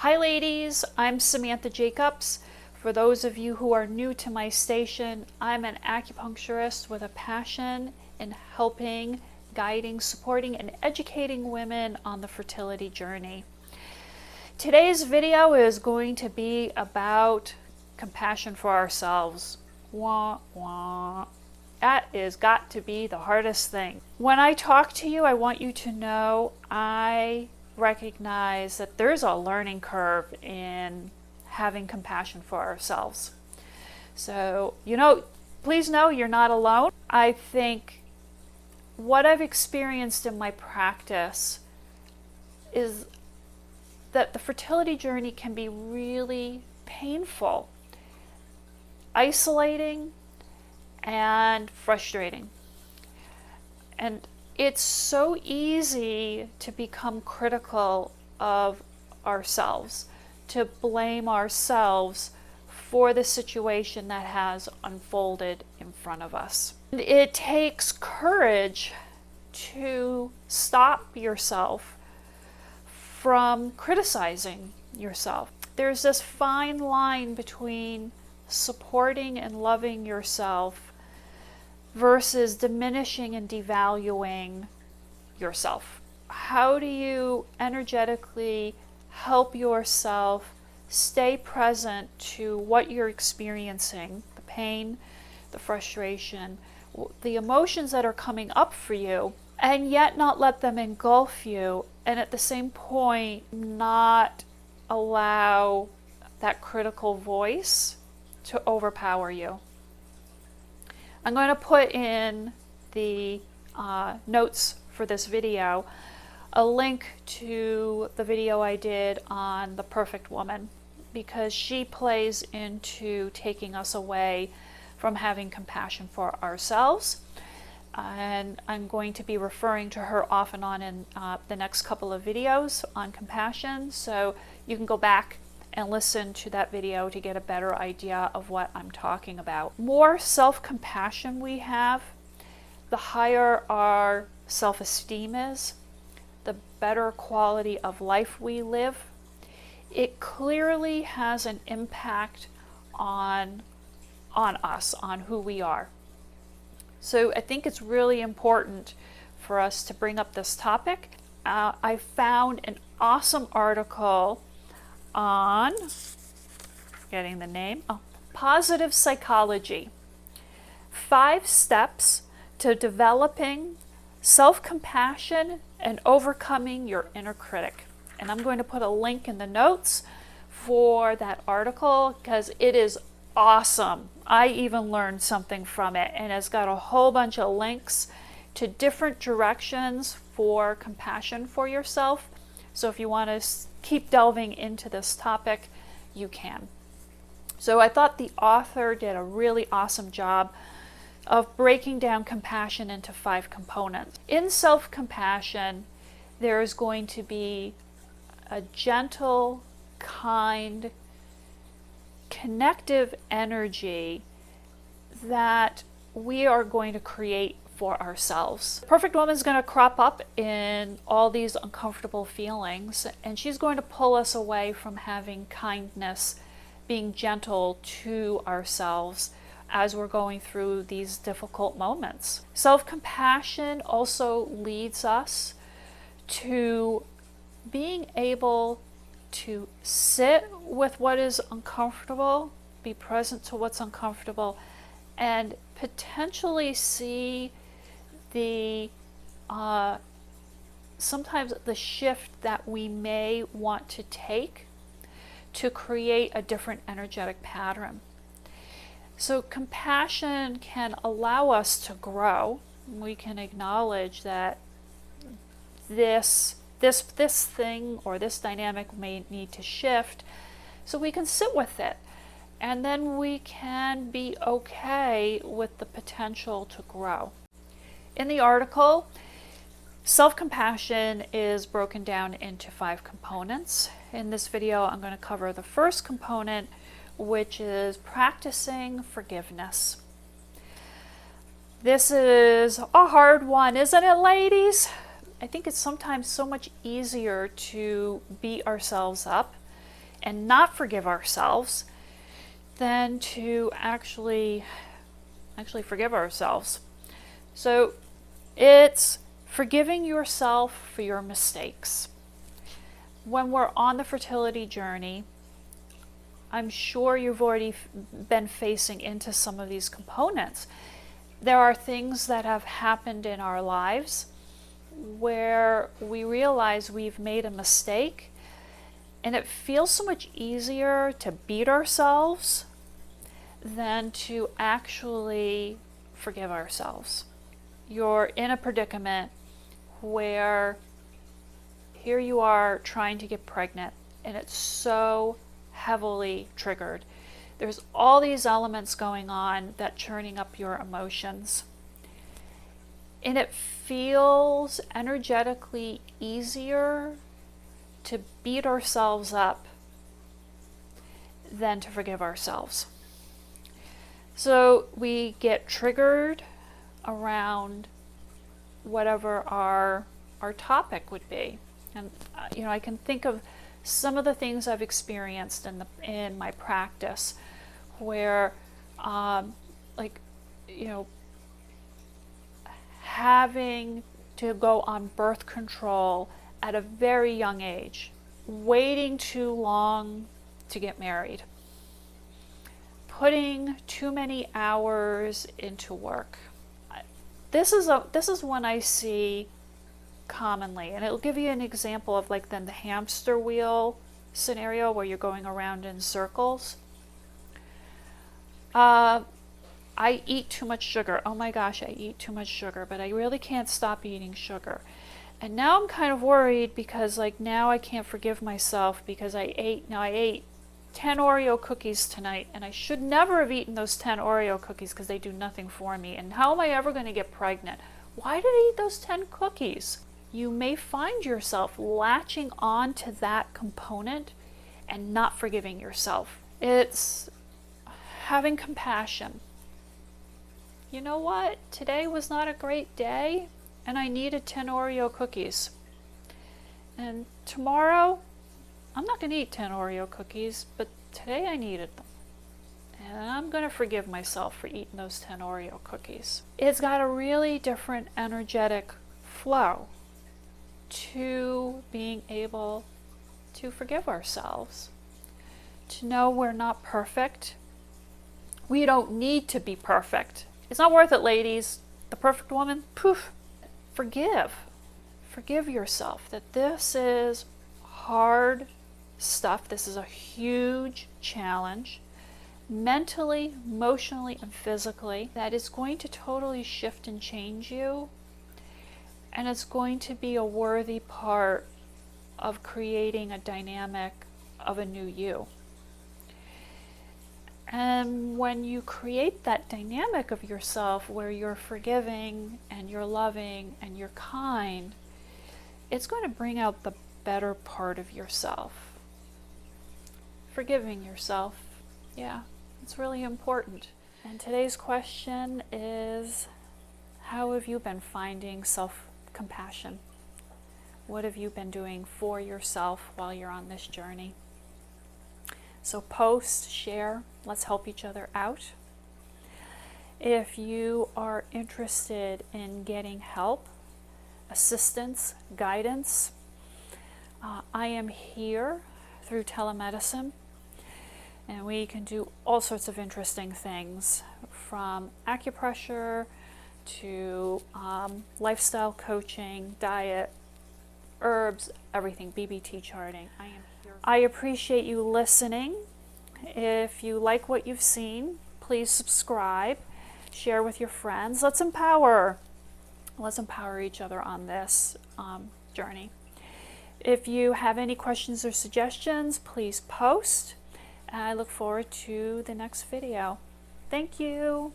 Hi ladies, I'm Samantha Jacobs. For those of you who are new to my station, I'm an acupuncturist with a passion in helping, guiding, supporting, and educating women on the fertility journey. Today's video is going to be about compassion for ourselves. Wah, wah. That is got to be the hardest thing. When I talk to you, I want you to know I recognize that there's a learning curve in having compassion for ourselves. So, please know you're not alone. I think what I've experienced in my practice is that the fertility journey can be really painful, isolating, and frustrating. And it's so easy to become critical of ourselves, to blame ourselves for the situation that has unfolded in front of us. It takes courage to stop yourself from criticizing yourself. There's this fine line between supporting and loving yourself versus diminishing and devaluing yourself. How do you energetically help yourself stay present to what you're experiencing, the pain, the frustration, the emotions that are coming up for you, and yet not let them engulf you, and at the same point not allow that critical voice to overpower you? I'm going to put in the notes for this video a link to the video I did on the perfect woman, because she plays into taking us away from having compassion for ourselves. And I'm going to be referring to her off and on in the next couple of videos on compassion, so you can go back and listen to that video to get a better idea of what I'm talking about. More self-compassion we have, the higher our self-esteem is, the better quality of life we live. It clearly has an impact on us, on who we are. So I think it's really important for us to bring up this topic. I found an awesome article on, getting the name, positive psychology. 5 steps to developing self-compassion and overcoming your inner critic. And I'm going to put a link in the notes for that article because it is awesome. I even learned something from it, and it's got a whole bunch of links to different directions for compassion for yourself. So if you want to keep delving into this topic, you can. So I thought the author did a really awesome job of breaking down compassion into 5 components. In self-compassion, there is going to be a gentle, kind, connective energy that we are going to create for ourselves. The perfect woman is going to crop up in all these uncomfortable feelings, and she's going to pull us away from having kindness, being gentle to ourselves as we're going through these difficult moments. Self-compassion also leads us to being able to sit with what is uncomfortable, be present to what's uncomfortable, and potentially see the sometimes the shift that we may want to take to create a different energetic pattern. So compassion can allow us to grow. We can acknowledge that this thing or this dynamic may need to shift, so we can sit with it, and then we can be okay with the potential to grow. In the article, self-compassion is broken down into 5 components. In this video, I'm going to cover the first component, which is practicing forgiveness. This is a hard one, isn't it, ladies? I think it's sometimes so much easier to beat ourselves up and not forgive ourselves than to actually forgive ourselves. So it's forgiving yourself for your mistakes. When we're on the fertility journey, I'm sure you've already been facing into some of these components. There are things that have happened in our lives where we realize we've made a mistake, and it feels so much easier to beat ourselves than to actually forgive ourselves. You're in a predicament where here you are trying to get pregnant, and it's so heavily triggered. There's all these elements going on that churning up your emotions. And it feels energetically easier to beat ourselves up than to forgive ourselves. So we get triggered around whatever our topic would be. And I can think of some of the things I've experienced in my practice where having to go on birth control at a very young age, waiting too long to get married, putting too many hours into work. This is one I see commonly, and it'll give you an example of then the hamster wheel scenario where you're going around in circles. I eat too much sugar. Oh my gosh, I eat too much sugar, but I really can't stop eating sugar. And now I'm kind of worried because now I can't forgive myself because I ate 10 Oreo cookies tonight, and I should never have eaten those 10 Oreo cookies because they do nothing for me. And how am I ever going to get pregnant? Why did I eat those 10 cookies? You may find yourself latching on to that component and not forgiving yourself. It's having compassion. You know what? Today was not a great day, and I needed 10 Oreo cookies. And tomorrow, I'm not going to eat 10 Oreo cookies, but today I needed them. And I'm going to forgive myself for eating those 10 Oreo cookies. It's got a really different energetic flow to being able to forgive ourselves, to know we're not perfect. We don't need to be perfect. It's not worth it, ladies. The perfect woman, poof. Forgive yourself that this is hard stuff. This is a huge challenge, mentally, emotionally, and physically, that is going to totally shift and change you. And it's going to be a worthy part of creating a dynamic of a new you. And when you create that dynamic of yourself where you're forgiving and you're loving and you're kind, it's going to bring out the better part of yourself. Forgiving yourself, yeah, it's really important. And today's question is, how have you been finding self-compassion? What have you been doing for yourself while you're on this journey? So post, share, let's help each other out. If you are interested in getting help, assistance, guidance, I am here through telemedicine, and we can do all sorts of interesting things, from acupressure to lifestyle coaching, diet, herbs, everything, BBT charting. I appreciate you listening. If you like what you've seen, please subscribe, share with your friends. Let's empower each other on this journey. If you have any questions or suggestions, please post. I look forward to the next video. Thank you.